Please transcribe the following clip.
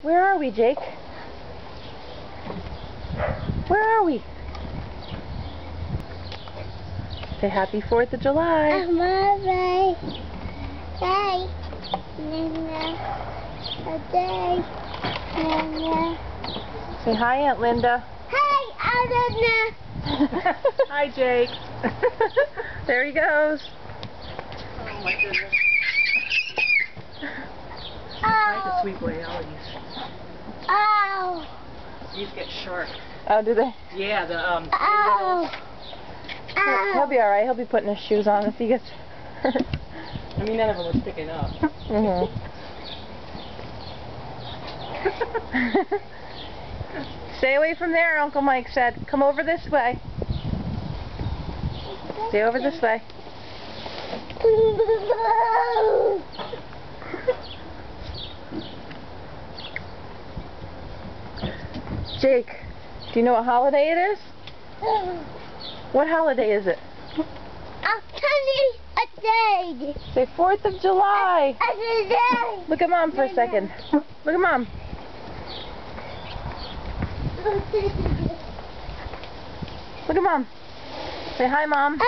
Where are we, Jake? Where are we? Say happy 4th of July. Bye. Bye. Nana. Say hi, Aunt Linda. Hi, Nana. Hi, Jake. There he goes. Oh my goodness. Like the sweet boy always. Oh. These get sharp. Oh, do they? Yeah, the Oh. He'll be alright. He'll be putting his shoes on if he gets hurt. I mean, none of them were sticking up. Stay away from there, Uncle Mike said. Come over this way. Stay over this way. Jake, do you know what holiday it is? What holiday is it? A day. Say 4th of July. A day. Look at Mom for a second. Look at Mom. Look at Mom. Say hi, Mom.